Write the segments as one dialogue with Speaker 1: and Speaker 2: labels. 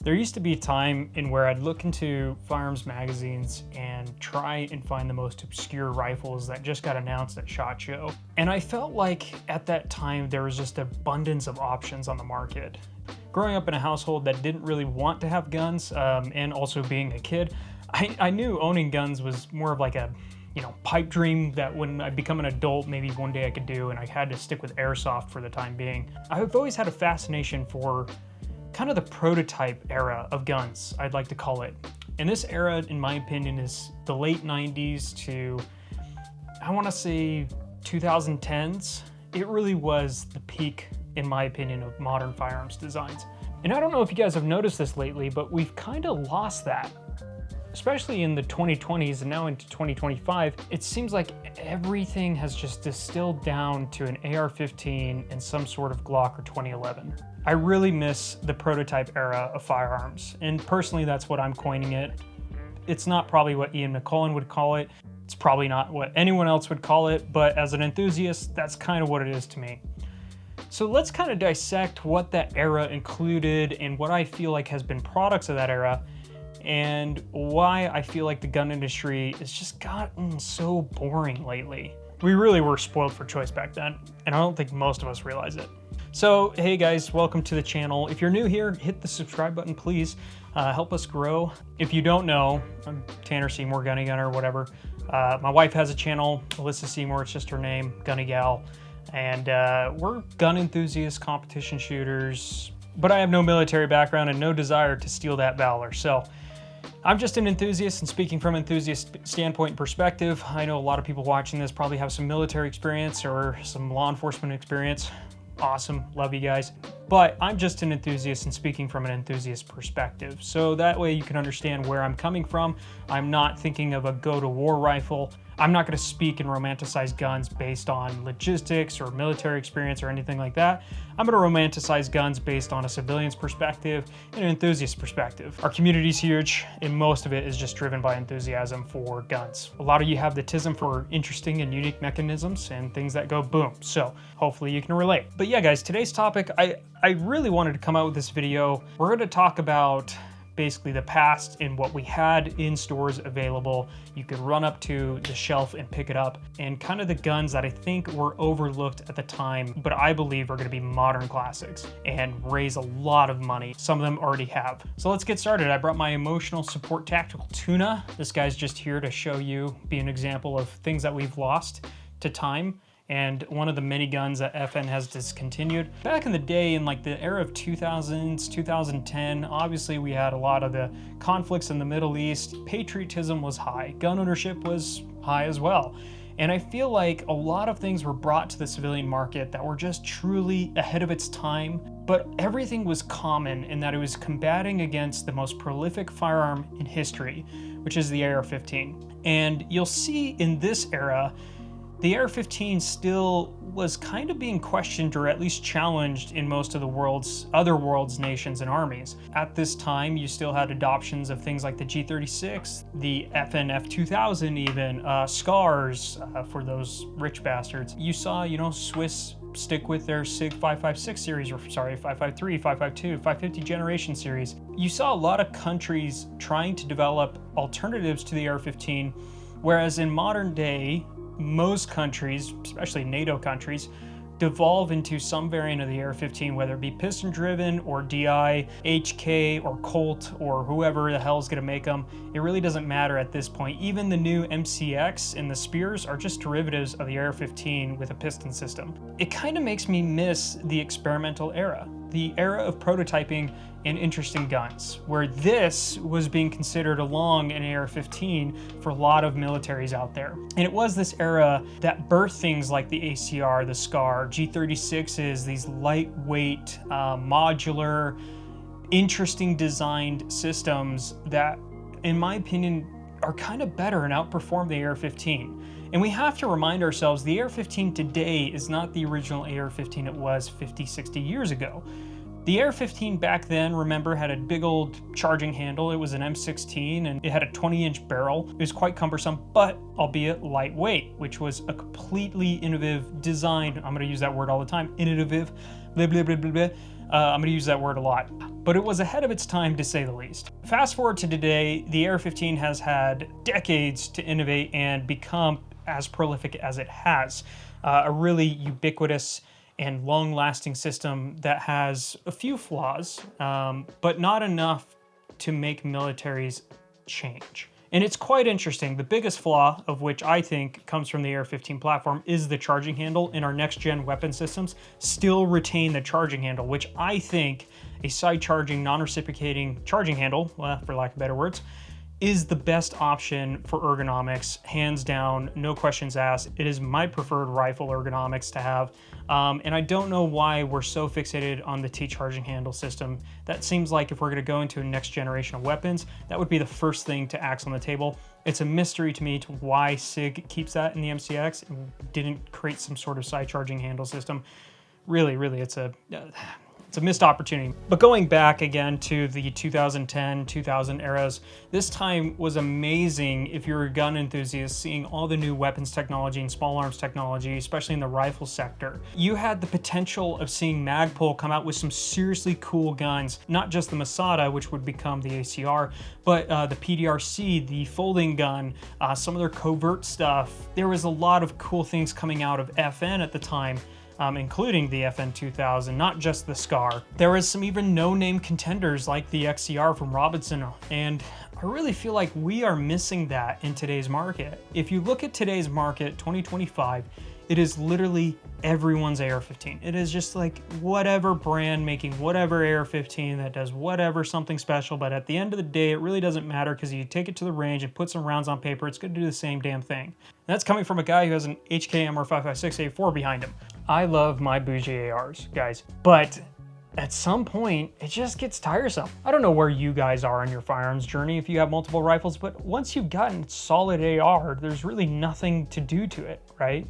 Speaker 1: There used to be a time in where I'd look into firearms magazines and try and find the most obscure rifles that just got announced at SHOT Show. And I felt like at that time there was just abundance of options on the market. Growing up in a household that didn't really want to have guns, and also being a kid, I knew owning guns was more of like a pipe dream that when I become an adult, maybe one day I could do, and I had to stick with airsoft for the time being. I've always had a fascination for kind of the prototype era of guns, I'd like to call it. And this era, in my opinion, is the late 90s to, I want to say, 2010s. It really was the peak, in my opinion, of modern firearms designs. And I don't know if you guys have noticed this lately, but we've kind of lost that. Especially in the 2020s and now into 2025, it seems like everything has just distilled down to an AR-15 and some sort of Glock or 2011. I really miss the prototype era of firearms, and personally that's what I'm coining it. It's not probably what Ian McCullen would call it. It's probably not what anyone else would call it, but as an enthusiast, that's kind of what it is to me. So let's kind of dissect what that era included and what I feel like has been products of that era, and why I feel like the gun industry has just gotten so boring lately. We really were spoiled for choice back then, and I don't think most of us realize it. So, hey guys, welcome to the channel. If you're new here, hit the subscribe button, please. Help us grow. If you don't know, I'm Tanner Seymour, Gunny Gunner, whatever. My wife has a channel, Alyssa Seymour, it's just her name, Gunny Gal. And we're gun enthusiasts, competition shooters, but I have no military background and no desire to steal that valor. So I'm just an enthusiast, and speaking from an enthusiast standpoint and perspective, I know a lot of people watching this probably have some military experience or some law enforcement experience. Awesome, love you guys. But I'm just an enthusiast and speaking from an enthusiast perspective. So that way you can understand where I'm coming from. I'm not thinking of a go-to-war rifle. I'm not gonna speak and romanticize guns based on logistics or military experience or anything like that. I'm gonna romanticize guns based on a civilian's perspective and an enthusiast perspective. Our community's huge, and most of it is just driven by enthusiasm for guns. A lot of you have the tism for interesting and unique mechanisms and things that go boom. So hopefully you can relate. But yeah, guys, today's topic, I really wanted to come out with this video. We're gonna talk about basically the past and what we had in stores available. You could run up to the shelf and pick it up, and kind of the guns that I think were overlooked at the time, but I believe are gonna be modern classics and raise a lot of money. Some of them already have. So let's get started. I brought my emotional support tactical tuna. This guy's just here to show you, be an example of things that we've lost to time, and one of the many guns that FN has discontinued. Back in the day, in like the era of 2000s, 2010, obviously we had a lot of the conflicts in the Middle East. Patriotism was high. Gun ownership was high as well. And I feel like a lot of things were brought to the civilian market that were just truly ahead of its time, but everything was common in that it was combating against the most prolific firearm in history, which is the AR-15. And you'll see in this era, the AR-15 still was kind of being questioned or at least challenged in most of the other world's nations and armies. At this time, you still had adoptions of things like the G36, the FN F2000 even, SCARs for those rich bastards. You saw, Swiss stick with their SIG 556 series, or sorry, 553, 552, 550 generation series. You saw a lot of countries trying to develop alternatives to the AR-15, whereas in modern day, most countries, especially NATO countries, devolve into some variant of the AR-15, whether it be piston driven or DI, HK or Colt or whoever the hell's gonna make them. It really doesn't matter at this point. Even the new MCX and the Spears are just derivatives of the AR-15 with a piston system. It kind of makes me miss the experimental era, the era of prototyping and interesting guns, where this was being considered along an AR-15 for a lot of militaries out there. And it was this era that birthed things like the ACR, the SCAR, G36s, these lightweight, modular, interesting designed systems that, in my opinion, are kind of better and outperform the AR-15. And we have to remind ourselves the AR-15 today is not the original AR-15 it was 50, 60 years ago. The AR-15 back then, remember, had a big old charging handle. It was an M16 and it had a 20-inch barrel. It was quite cumbersome, but albeit lightweight, which was a completely innovative design. I'm gonna use that word all the time, innovative, blah, blah, blah, blah, blah. I'm gonna use that word a lot. but it was ahead of its time to say the least. Fast forward to today, the AR-15 has had decades to innovate and become as prolific as it has. A really ubiquitous and long-lasting system that has a few flaws, but not enough to make militaries change. And it's quite interesting. The biggest flaw of which I think comes from the AR-15 platform is the charging handle. In our next-gen weapon systems still retain the charging handle, which I think a side-charging, non-reciprocating charging handle, for lack of better words, is the best option for ergonomics, hands down, no questions asked. It is my preferred rifle ergonomics to have. And I don't know why we're so fixated on the T-charging handle system. That seems like if we're gonna go into a next generation of weapons, that would be the first thing to axe on the table. It's a mystery to me to why SIG keeps that in the MCX and didn't create some sort of side charging handle system. Really, it's a missed opportunity. But going back again to the 2010, 2000 eras, this time was amazing if you're a gun enthusiast, seeing all the new weapons technology and small arms technology, especially in the rifle sector. You had the potential of seeing Magpul come out with some seriously cool guns, not just the Masada, which would become the ACR, but the PDR-C, the folding gun, some of their covert stuff. There was a lot of cool things coming out of FN at the time. Including the FN 2000, not just the SCAR. There was some even no-name contenders like the XCR from Robinson, and I really feel like we are missing that in today's market. If you look at today's market, 2025, it is literally everyone's AR-15. It is just like whatever brand making whatever AR-15 that does whatever something special, but at the end of the day, it really doesn't matter because you take it to the range and put some rounds on paper, it's gonna do the same damn thing. And that's coming from a guy who has an HKM or 5.56 A4 behind him. I love my bougie ARs, guys, but at some point, it just gets tiresome. I don't know where you guys are on your firearms journey if you have multiple rifles, but once you've gotten solid AR, there's really nothing to do to it, right?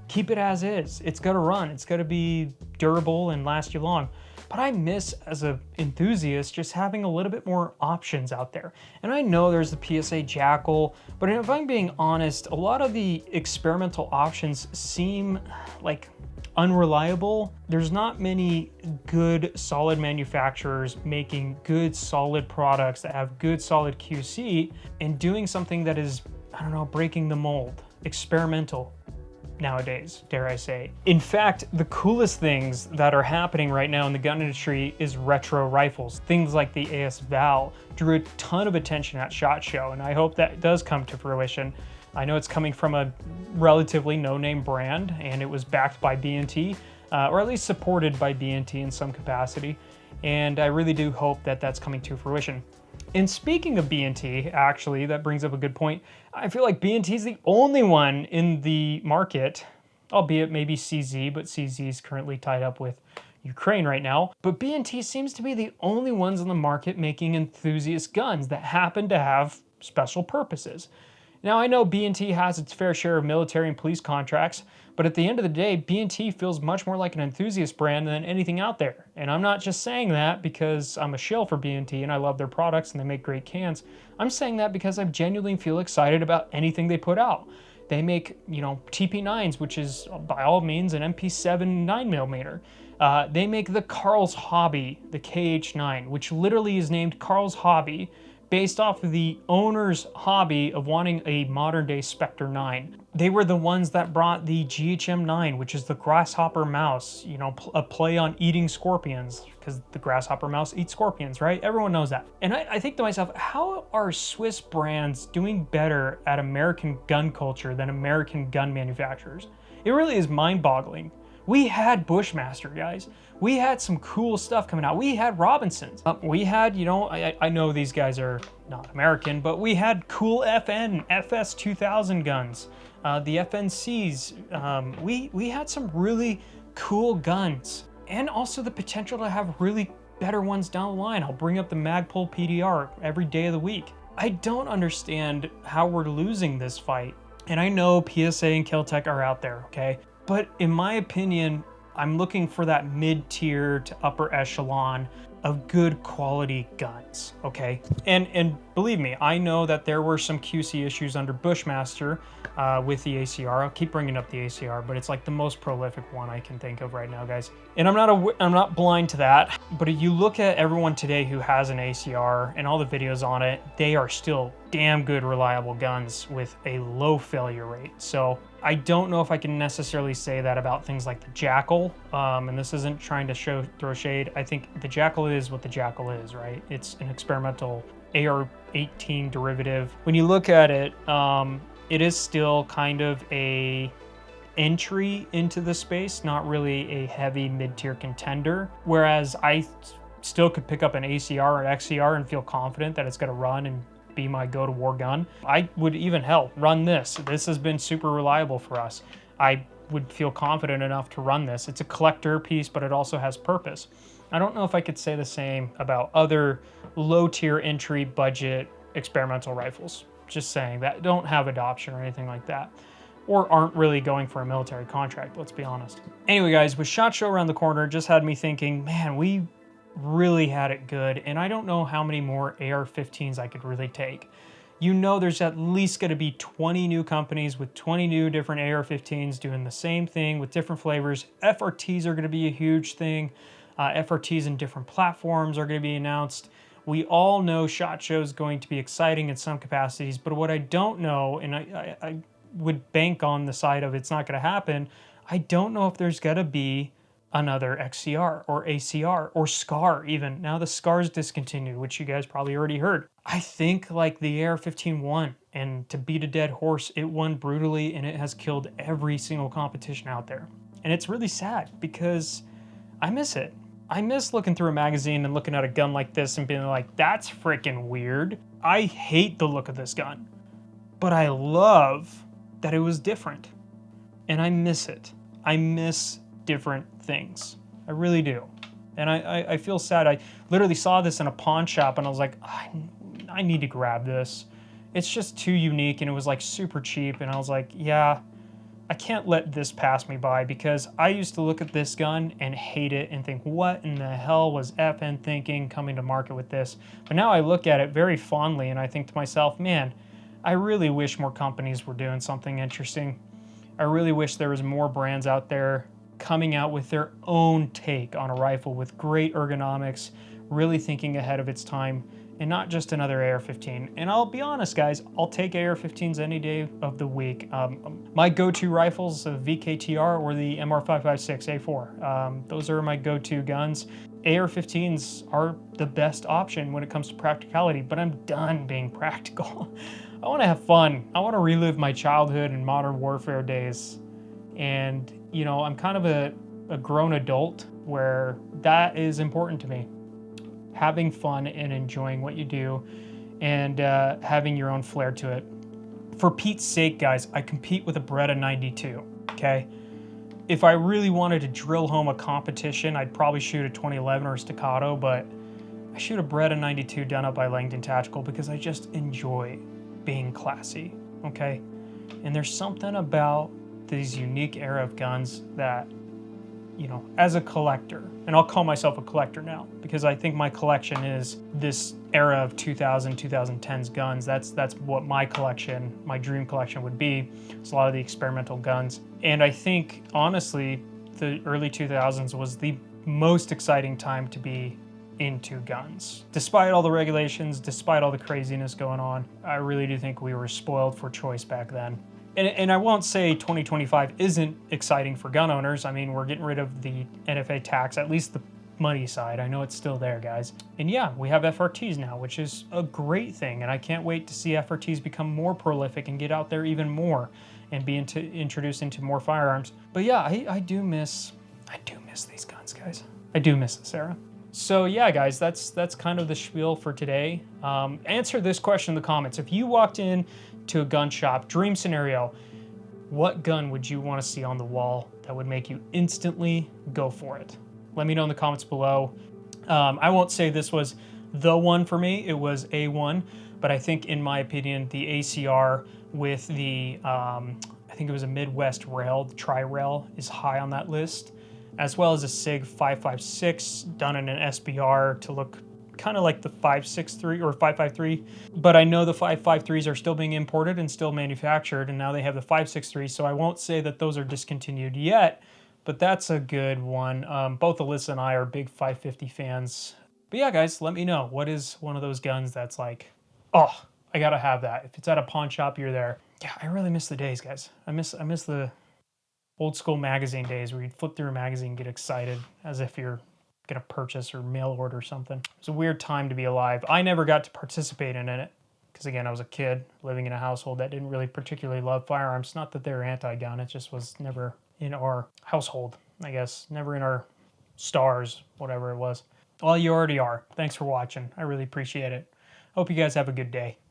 Speaker 1: Keep it as is. It's gotta run. It's gotta be durable and last you long. But I miss, as an enthusiast, just having a little bit more options out there. And I know there's the PSA Jackal, but if I'm being honest, a lot of the experimental options seem like unreliable. There's not many good, solid manufacturers making good, solid products that have good, solid QC and doing something that is, I don't know, breaking the mold, experimental nowadays, dare I say. In fact, the coolest things that are happening right now in the gun industry is retro rifles. Things like the AS Val drew a ton of attention at SHOT Show, and I hope that does come to fruition. I know it's coming from a relatively no-name brand, and it was backed by B&T, or at least supported by B&T in some capacity, and I really do hope that that's coming to fruition. And speaking of B&T, actually, that brings up a good point. I feel like B&T is the only one in the market, albeit maybe CZ, but CZ is currently tied up with Ukraine right now. But B&T seems to be the only ones in the market making enthusiast guns that happen to have special purposes. Now, I know B&T has its fair share of military and police contracts, but at the end of the day, B&T feels much more like an enthusiast brand than anything out there. And I'm not just saying that because I'm a shill for B&T and I love their products and they make great cans. I'm saying that because I genuinely feel excited about anything they put out. They make, you know, TP9s, which is by all means an MP7 9mm. They make the Carl's Hobby, the KH9, which literally is named Carl's Hobby, based off of the owner's hobby of wanting a modern-day Spectre 9. They were the ones that brought the GHM-9, which is the grasshopper mouse, you know, a play on eating scorpions, because the grasshopper mouse eats scorpions, right? Everyone knows that. And I think to myself, how are Swiss brands doing better at American gun culture than American gun manufacturers? It really is mind-boggling. We had Bushmaster, guys. We had some cool stuff coming out. We had Robinsons. We had, you know, I know these guys are not American, but we had cool FN, FS 2000 guns, the FNCs. We had some really cool guns, and also the potential to have really better ones down the line. I'll bring up the Magpul PDR every day of the week. I don't understand how we're losing this fight. And I know PSA and Kel-Tec are out there, okay? But in my opinion, I'm looking for that mid-tier to upper echelon of good quality guns, okay? And believe me, I know that there were some QC issues under Bushmaster with the ACR. I'll keep bringing up the ACR, but it's like the most prolific one I can think of right now, guys. And I'm not blind to that, but if you look at everyone today who has an ACR and all the videos on it, they are still damn good, reliable guns with a low failure rate. So I don't know if I can necessarily say that about things like the Jackal, and this isn't trying to throw shade. I think the Jackal is what the Jackal is, right? It's an experimental AR-18 derivative. When you look at it, it is still kind of a entry into the space, not really a heavy mid-tier contender, whereas I still could pick up an ACR or XCR and feel confident that it's going to run and be my go-to-war gun. I would even, hell, run this. This has been super reliable for us. I would feel confident enough to run this. It's a collector piece, but it also has purpose. I don't know if I could say the same about other low-tier entry budget experimental rifles. Just saying that don't have adoption or anything like that, or aren't really going for a military contract, let's be honest. Anyway, guys, with SHOT Show around the corner, just had me thinking, man, we really had it good, and I don't know how many more AR-15s I could really take. You know, there's at least going to be 20 new companies with 20 new different AR-15s doing the same thing with different flavors. FRTs are going to be a huge thing. FRTs in different platforms are going to be announced. We all know SHOT Show is going to be exciting in some capacities, but what I don't know, and I would bank on the side of it's not going to happen, I don't know if there's going to be another XCR or ACR or SCAR even. Now the SCAR's discontinued, which you guys probably already heard. I think like the AR-15 won, and to beat a dead horse, it won brutally, and it has killed every single competition out there. And it's really sad because I miss it. I miss looking through a magazine and looking at a gun like this and being like, that's freaking weird. I hate the look of this gun, but I love that it was different, and I miss it. I miss different things. I really do. And I feel sad. I literally saw this in a pawn shop and I was like, I need to grab this. It's just too unique, and it was like super cheap, and I was like, yeah, I can't let this pass me by, because I used to look at this gun and hate it and think, what in the hell was FN thinking coming to market with this? But now I look at it very fondly and I think to myself, man, I really wish more companies were doing something interesting. I really wish there was more brands out there coming out with their own take on a rifle with great ergonomics, really thinking ahead of its time, and not just another AR-15. And I'll be honest, guys, I'll take AR-15s any day of the week. My go-to rifles, the VKTR or the MR556A4. Those are my go-to guns. AR-15s are the best option when it comes to practicality, but I'm done being practical. I want to have fun. I want to relive my childhood and modern warfare days. And, you know, I'm kind of a grown adult where that is important to me. Having fun and enjoying what you do, and having your own flair to it. For Pete's sake, guys, I compete with a Beretta 92, okay? If I really wanted to drill home a competition, I'd probably shoot a 2011 or a Staccato, but I shoot a Beretta 92 done up by Langdon Tactical because I just enjoy being classy, okay? And there's something about these unique era of guns that, you know, as a collector, and I'll call myself a collector now because I think my collection is this era of 2010s guns. That's what my collection, my dream collection would be. It's a lot of the experimental guns. And I think, honestly, the early 2000s was the most exciting time to be into guns. Despite all the regulations, despite all the craziness going on, I really do think we were spoiled for choice back then. And I won't say 2025 isn't exciting for gun owners. I mean, we're getting rid of the NFA tax, at least the money side. I know it's still there, guys. And yeah, we have FRTs now, which is a great thing. And I can't wait to see FRTs become more prolific and get out there even more and be introduced into more firearms. But yeah, I do miss these guns, guys. I do miss it, Sarah. So yeah, guys, that's kind of the spiel for today. Answer this question in the comments. If you walked in to a gun shop, dream scenario, what gun would you want to see on the wall that would make you instantly go for it? Let me know in the comments below. I won't say this was the one for me. It was A1, but I think, in my opinion, the ACR with the, I think it was a Midwest rail, the tri-rail, is high on that list. as well as a SIG 556 done in an SBR to look kind of like the 563 or 553. But I know the 553s are still being imported and still manufactured, and now they have the 563, so I won't say that those are discontinued yet, but that's a good one. Both Alyssa and I are big 550 fans. But yeah, guys, let me know. What is one of those guns that's like, oh, I gotta have that. If it's at a pawn shop, you're there. Yeah, I really miss the days, guys. I miss the old school magazine days where you'd flip through a magazine and get excited as if you're gonna purchase or mail order something. It was a weird time to be alive. I never got to participate in it because, again, I was a kid living in a household that didn't really particularly love firearms. Not that they're anti-gun, it just was never in our household, I guess. Never in our stars, whatever it was. Well, you already are. Thanks for watching. I really appreciate it. Hope you guys have a good day.